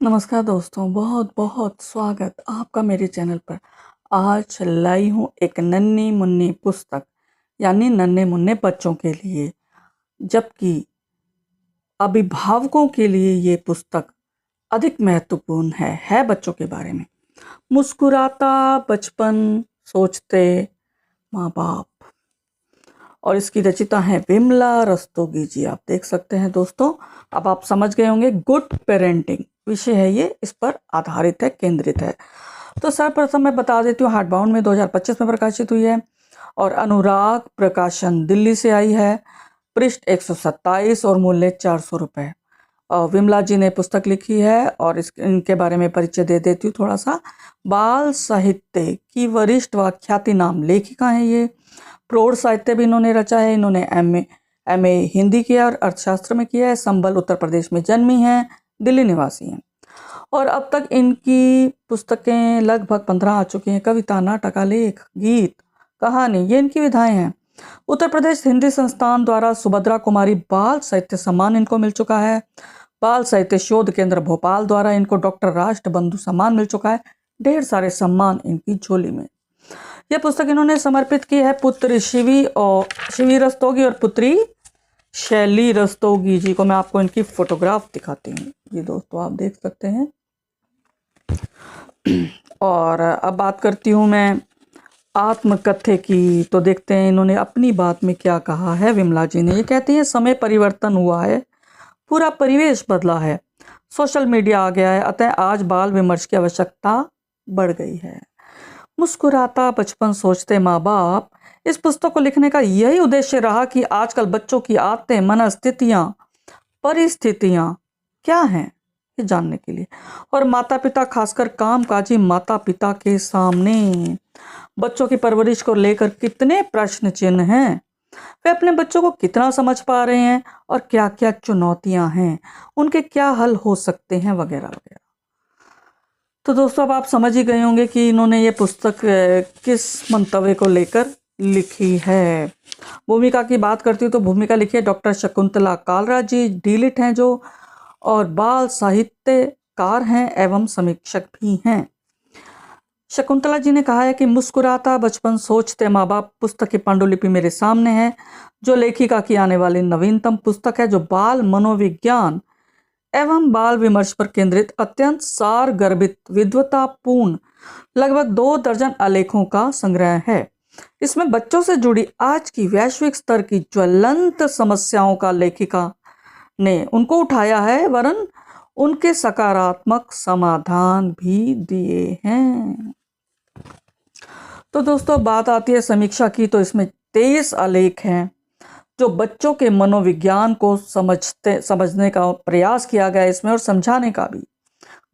नमस्कार दोस्तों, बहुत बहुत स्वागत आपका मेरे चैनल पर। आज लाई हूँ एक नन्ही मुन्नी पुस्तक, यानी नन्हे मुन्ने बच्चों के लिए, जबकि अभिभावकों के लिए ये पुस्तक अधिक महत्वपूर्ण है बच्चों के बारे में। मुस्कुराता बचपन सोचते माँ बाप, और इसकी रचिता है विमला रस्तोगी जी। आप देख सकते हैं दोस्तों, अब आप समझ गए होंगे गुड पेरेंटिंग विषय है ये, इस पर आधारित है, केंद्रित है। तो सर्वप्रथम मैं बता देती हूँ, हार्डबाउंड में 2025 में प्रकाशित हुई है और अनुराग प्रकाशन दिल्ली से आई है। पृष्ठ 127 और मूल्य 400 रुपये। और विमला जी ने पुस्तक लिखी है और इनके बारे में परिचय दे देती हूँ थोड़ा सा। बाल साहित्य की वरिष्ठ व ख्याति नाम लेखिका हैं ये। प्रौढ़ साहित्य भी इन्होंने रचा है। इन्होंने एम ए हिंदी किया और अर्थशास्त्र में किया है। संबल उत्तर प्रदेश में जन्मी हैं, दिल्ली निवासी हैं। और अब तक इनकी पुस्तकें लगभग 15 आ चुकी हैं। कविता, नाटक, आलेख, गीत, कहानी, ये इनकी विधाएं हैं। उत्तर प्रदेश हिंदी संस्थान द्वारा सुभद्रा कुमारी बाल साहित्य सम्मान इनको मिल चुका है। बाल साहित्य शोध केंद्र भोपाल द्वारा इनको डॉक्टर राष्ट्रबंधु सम्मान मिल चुका है। ढेर सारे सम्मान इनकी झोली में। यह पुस्तक इन्होंने समर्पित की है पुत्र शिवी रस्तोगी और पुत्री शैली रस्तोगी जी को। मैं आपको इनकी फोटोग्राफ दिखाती हूँ, ये दोस्तों आप देख सकते हैं। और अब बात करती हूँ मैं आत्मकथ्य की, तो देखते हैं इन्होंने अपनी बात में क्या कहा है विमला जी ने। ये कहती हैं, समय परिवर्तन हुआ है, पूरा परिवेश बदला है, सोशल मीडिया आ गया है, अतः आज बाल विमर्श की आवश्यकता बढ़ गई है। मुस्कुराता बचपन सोचते माँ बाप, इस पुस्तक को लिखने का यही उद्देश्य रहा कि आजकल बच्चों की आदतें, मनस्थितियाँ, परिस्थितियाँ क्या हैं ये जानने के लिए। और माता पिता, खासकर कामकाजी माता पिता के सामने बच्चों की परवरिश को लेकर कितने प्रश्न चिन्ह हैं। वे अपने बच्चों को कितना समझ पा रहे हैं और क्या क्या चुनौतियां हैं, उनके क्या हल हो सकते हैं, वगैरह वगैरह। तो दोस्तों अब आप समझ ही गए होंगे कि इन्होंने ये पुस्तक किस मंतव्य को लेकर लिखी है। भूमिका की बात करती हूँ तो भूमिका लिखी है डॉक्टर शकुंतला कालरा जी, डीलिट हैं जो, और बाल साहित्यकार हैं एवं समीक्षक भी हैं। शकुंतला जी ने कहा है कि मुस्कुराता बचपन सोचते माँ बाप पुस्तक की पांडुलिपि मेरे सामने है, जो लेखिका की आने वाली नवीनतम पुस्तक है, जो बाल मनोविज्ञान एवं बाल विमर्श पर केंद्रित अत्यंत सार गर्भित विद्वतापूर्ण लगभग 2 दर्जन आलेखों का संग्रह है। इसमें बच्चों से जुड़ी आज की वैश्विक स्तर की ज्वलंत समस्याओं का लेखिका ने उनको उठाया है, वरन उनके सकारात्मक समाधान भी दिए हैं। तो दोस्तों बात आती है समीक्षा की, तो इसमें 23 आलेख हैं जो बच्चों के मनोविज्ञान को समझने का प्रयास किया गया इसमें, और समझाने का भी।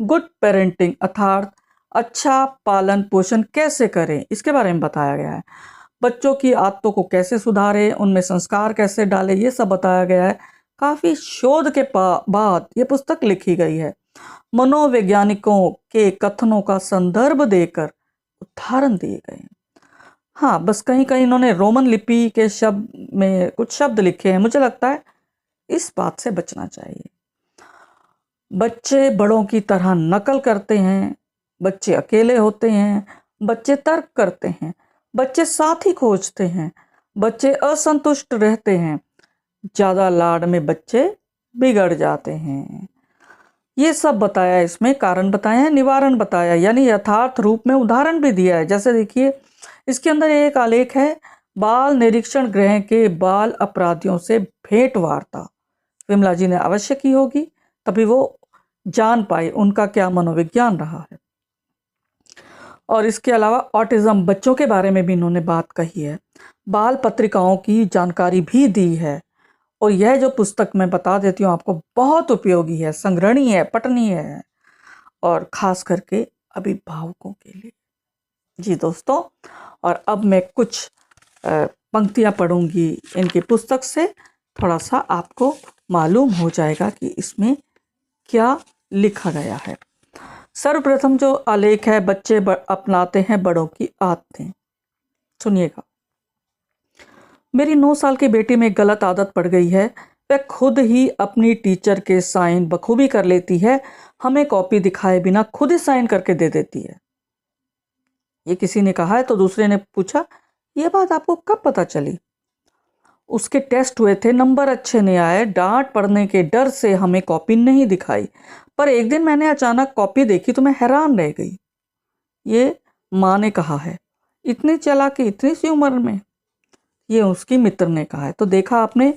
गुड पेरेंटिंग अर्थात अच्छा पालन पोषण कैसे करें, इसके बारे में बताया गया है। बच्चों की आदतों को कैसे सुधारें, उनमें संस्कार कैसे डालें, ये सब बताया गया है। काफ़ी शोध के बाद ये पुस्तक लिखी गई है। मनोवैज्ञानिकों के कथनों का संदर्भ देकर उदाहरण दिए गए हैं। हाँ, बस कहीं कहीं इन्होंने रोमन लिपि के शब्द में कुछ शब्द लिखे हैं, मुझे लगता है इस बात से बचना चाहिए। बच्चे बड़ों की तरह नकल करते हैं, बच्चे अकेले होते हैं, बच्चे तर्क करते हैं, बच्चे साथी खोजते हैं, बच्चे असंतुष्ट रहते हैं, ज़्यादा लाड में बच्चे बिगड़ जाते हैं। ये सब बताया, इसमें कारण बताए हैं, निवारण बताया, यानी यथार्थ रूप में उदाहरण भी दिया है। जैसे देखिए इसके अंदर एक आलेख है, बाल निरीक्षण गृह के बाल अपराधियों से भेंट वार्ता। विमला जी ने अवश्य की होगी, तभी वो जान पाए उनका क्या मनोविज्ञान रहा है। और इसके अलावा ऑटिज्म बच्चों के बारे में भी इन्होंने बात कही है। बाल पत्रिकाओं की जानकारी भी दी है। और यह जो पुस्तक मैं बता देती हूँ आपको, बहुत उपयोगी है, संग्रहणीय है, पठनीय है, और खास करके अभिभावकों के लिए। जी दोस्तों, और अब मैं कुछ पंक्तियाँ पढ़ूंगी इनकी पुस्तक से, थोड़ा सा आपको मालूम हो जाएगा कि इसमें क्या लिखा गया है। सर्वप्रथम जो आलेख है, बच्चे अपनाते हैं बड़ों की आदतें। सुनिएगा। मेरी 9 साल की बेटी में गलत आदत पड़ गई है। वह खुद ही अपनी टीचर के साइन बखूबी कर लेती है, हमें कॉपी दिखाए बिना खुद ही साइन करके दे देती है। ये किसी ने कहा है तो दूसरे ने पूछा, ये बात आपको कब पता चली? उसके टेस्ट हुए थे, नंबर अच्छे नहीं आए, डांट पड़ने के डर से हमें कॉपी नहीं दिखाई, पर एक दिन मैंने अचानक कॉपी देखी तो मैं हैरान रह गई। ये माँ ने कहा है। इतनी चालाकी इतनी सी उम्र में, ये उसकी मित्र ने कहा है। तो देखा आपने,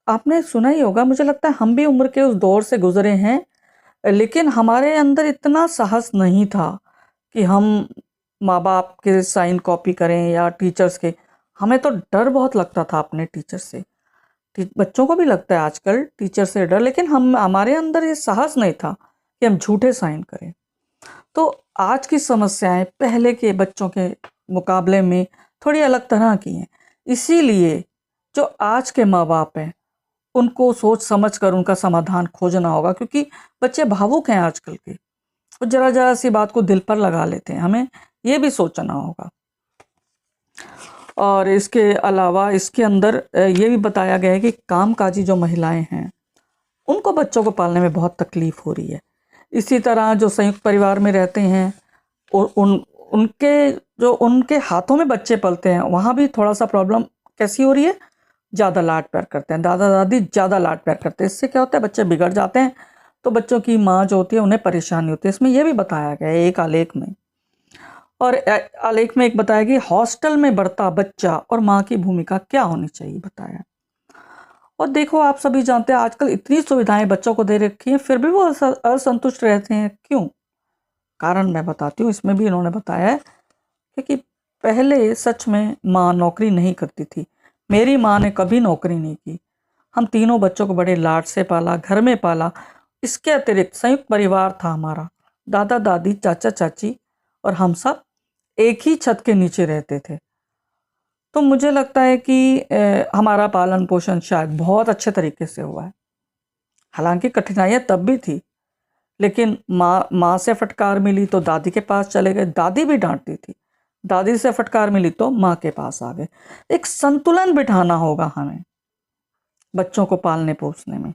आपने सुना ही होगा, मुझे लगता है हम भी उम्र के उस दौर से गुजरे हैं, लेकिन हमारे अंदर इतना साहस नहीं था कि हम माँ बाप के साइन कॉपी करें या टीचर्स के। हमें तो डर बहुत लगता था अपने टीचर से। बच्चों को भी लगता है आजकल टीचर से डर, लेकिन हमारे अंदर ये साहस नहीं था कि हम झूठे साइन करें। तो आज की समस्याएं पहले के बच्चों के मुकाबले में थोड़ी अलग तरह की हैं। इसीलिए जो आज के माँ बाप हैं उनको सोच समझ कर उनका समाधान खोजना होगा, क्योंकि बच्चे भावुक हैं आजकल के, वो जरा जरा सी बात को दिल पर लगा लेते हैं। हमें ये भी सोचना होगा। और इसके अलावा इसके अंदर ये भी बताया गया है कि कामकाजी जो महिलाएं हैं उनको बच्चों को पालने में बहुत तकलीफ हो रही है। इसी तरह जो संयुक्त परिवार में रहते हैं और उनके हाथों में बच्चे पलते हैं, वहाँ भी थोड़ा सा प्रॉब्लम कैसी हो रही है, ज़्यादा लाड प्यार करते हैं, दादा दादी ज़्यादा लाड प्यार करते हैं। इससे क्या होता है, बच्चे बिगड़ जाते हैं, तो बच्चों की माँ जो होती है उन्हें परेशानी होती है। इसमें यह भी बताया गया है एक आलेख में। और आलेख में एक बताया कि हॉस्टल में बढ़ता बच्चा और माँ की भूमिका क्या होनी चाहिए, बताया। और देखो, आप सभी जानते हैं आजकल इतनी सुविधाएं बच्चों को दे रखी हैं, फिर भी वो असंतुष्ट रहते हैं। क्यों? कारण मैं बताती हूँ। इसमें भी इन्होंने बताया है क्योंकि पहले सच में माँ नौकरी नहीं करती थी। मेरी माँ ने कभी नौकरी नहीं की। हम तीनों बच्चों को बड़े लाड से पाला, घर में पाला। इसके अतिरिक्त संयुक्त परिवार था हमारा, दादा दादी, चाचा चाची और हम सब एक ही छत के नीचे रहते थे। तो मुझे लगता है कि हमारा पालन पोषण शायद बहुत अच्छे तरीके से हुआ है। हालांकि कठिनाइयाँ तब भी थी, लेकिन माँ से फटकार मिली तो दादी के पास चले गए, दादी भी डांटती थी। दादी से फटकार मिली तो माँ के पास आ गए। एक संतुलन बिठाना होगा हमें बच्चों को पालने पोसने में,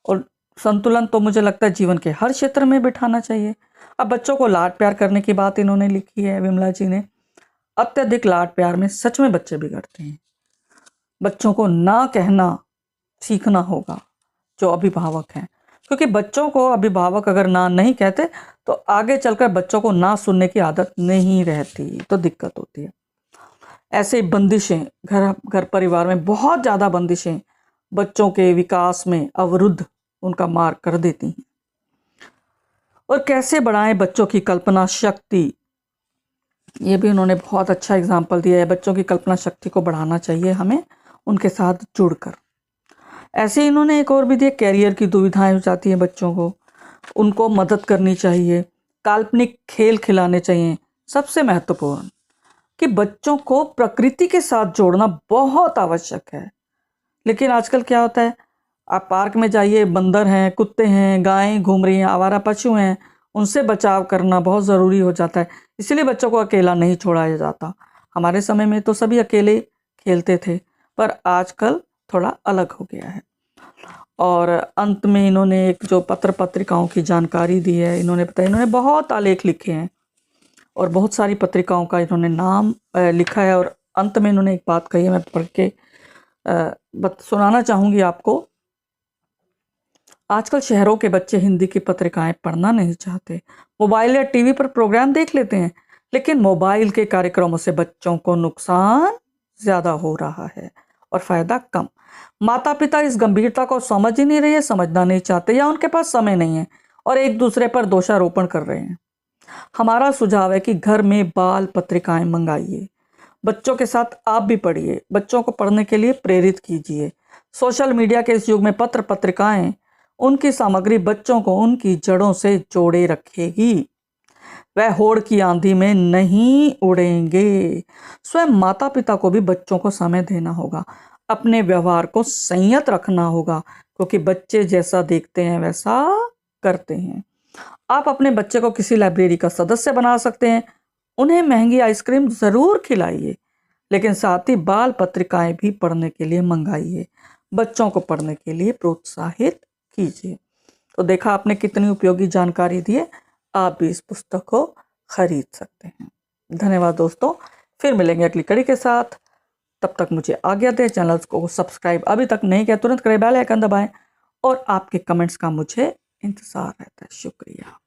और संतुलन तो मुझे लगता है जीवन के हर क्षेत्र में बिठाना चाहिए। अब बच्चों को लाड प्यार करने की बात इन्होंने लिखी है, विमला जी ने। अत्यधिक लाड प्यार में सच में बच्चे बिगड़ते हैं। बच्चों को ना कहना सीखना होगा जो अभिभावक हैं, क्योंकि बच्चों को अभिभावक अगर ना नहीं कहते तो आगे चलकर बच्चों को ना सुनने की आदत नहीं रहती, तो दिक्कत होती है। ऐसे बंदिशें घर परिवार में, बहुत ज़्यादा बंदिशें बच्चों के विकास में अवरुद्ध उनका मार्ग कर देती हैं। और कैसे बढ़ाएं बच्चों की कल्पना शक्ति, ये भी उन्होंने बहुत अच्छा एग्जाम्पल दिया है। बच्चों की कल्पना शक्ति को बढ़ाना चाहिए हमें उनके साथ जुड़कर। ऐसे इन्होंने एक और भी दिया, कैरियर की दुविधाएं हो जाती हैं बच्चों को, उनको मदद करनी चाहिए, काल्पनिक खेल खिलाने चाहिए। सबसे महत्वपूर्ण कि बच्चों को प्रकृति के साथ जोड़ना बहुत आवश्यक है। लेकिन आजकल क्या होता है, आप पार्क में जाइए, बंदर हैं, कुत्ते हैं, गायें घूम रही हैं, आवारा पशु हैं, उनसे बचाव करना बहुत ज़रूरी हो जाता है। इसलिए बच्चों को अकेला नहीं छोड़ा जाता। हमारे समय में तो सभी अकेले खेलते थे, पर आजकल थोड़ा अलग हो गया है। और अंत में इन्होंने एक जो पत्र पत्रिकाओं की जानकारी दी है, इन्होंने बताया, इन्होंने बहुत आलेख लिखे हैं और बहुत सारी पत्रिकाओं का इन्होंने नाम लिखा है। और अंत में इन्होंने एक बात कही है, मैं पढ़ के सुनाना चाहूँगी आपको। आजकल शहरों के बच्चे हिंदी की पत्रिकाएं पढ़ना नहीं चाहते, मोबाइल या टीवी पर प्रोग्राम देख लेते हैं, लेकिन मोबाइल के कार्यक्रमों से बच्चों को नुकसान ज़्यादा हो रहा है और फ़ायदा कम। माता पिता इस गंभीरता को समझ ही नहीं रहे हैं, समझना नहीं चाहते, या उनके पास समय नहीं है और एक दूसरे पर दोषारोपण कर रहे हैं। हमारा सुझाव है कि घर में बाल पत्रिकाएं मंगाइए, बच्चों के साथ आप भी पढ़िए, बच्चों को पढ़ने के लिए प्रेरित कीजिए। सोशल मीडिया के इस युग में पत्र पत्रिकाएं, उनकी सामग्री बच्चों को उनकी जड़ों से जोड़े रखेगी। वह होड़ की आंधी में नहीं उड़ेंगे। स्वयं माता पिता को भी बच्चों को समय देना होगा, अपने व्यवहार को संयत रखना होगा, क्योंकि बच्चे जैसा देखते हैं वैसा करते हैं। आप अपने बच्चे को किसी लाइब्रेरी का सदस्य बना सकते हैं, उन्हें महंगी आइसक्रीम ज़रूर खिलाइए, लेकिन साथ ही बाल पत्रिकाएं भी पढ़ने के लिए मंगाइए। बच्चों को पढ़ने के लिए प्रोत्साहित कीजिए। तो देखा आपने कितनी उपयोगी जानकारी दी है, आप भी इस पुस्तक को खरीद सकते हैं। धन्यवाद दोस्तों, फिर मिलेंगे अगली कड़ी के साथ। तब तक मुझे आज्ञा दें। चैनल को सब्सक्राइब अभी तक नहीं किया तुरंत करें, बेल आइकन दबाएं और आपके कमेंट्स का मुझे इंतजार रहता है। शुक्रिया।